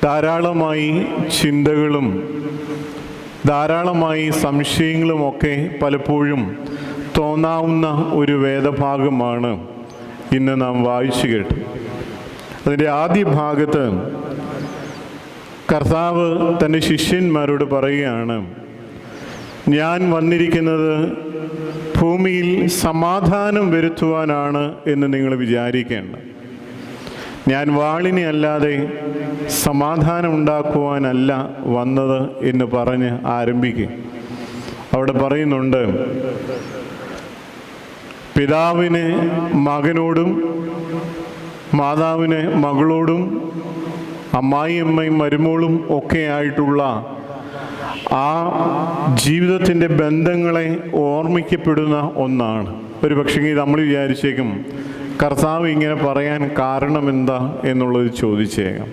ധാരാളമായി ചിന്തകളും ധാരാളമായി സംശയങ്ങളുമൊക്കെ പലപ്പോഴും തോന്നാവുന്ന ഒരു വേദഭാഗമാണ് ഇന്ന് നാം വായിച്ചു കേട്ടു. അതിൻ്റെ ആദ്യ ഭാഗത്ത് കർത്താവ് തൻ്റെ ശിഷ്യന്മാരോട് പറയുകയാണ്, ഞാൻ വന്നിരിക്കുന്നത് ഭൂമിയിൽ സമാധാനം വരുത്തുവാനാണ് എന്ന് നിങ്ങൾ വിചാരിക്കേണ്ട. ഞാൻ വാളിനെ അല്ലാതെ സമാധാനം ഉണ്ടാക്കുവാനല്ല വന്നത് എന്ന് പറഞ്ഞ് ആരംഭിക്കും. അവിടെ പറയുന്നുണ്ട്, പിതാവിന് മകനോടും മാതാവിന് മകളോടും അമ്മായിയമ്മയും മരുമോളും ഒക്കെ ആയിട്ടുള്ള ആ ജീവിതത്തിൻ്റെ ബന്ധങ്ങളെ ഓർമ്മിക്കപ്പെടുന്ന ഒന്നാണ്. ഒരു പക്ഷേ നമ്മൾ വിചാരിച്ചേക്കും കർത്താവ് ഇങ്ങനെ പറയാൻ കാരണമെന്താ എന്നുള്ളത് ചോദിച്ചേക്കാം.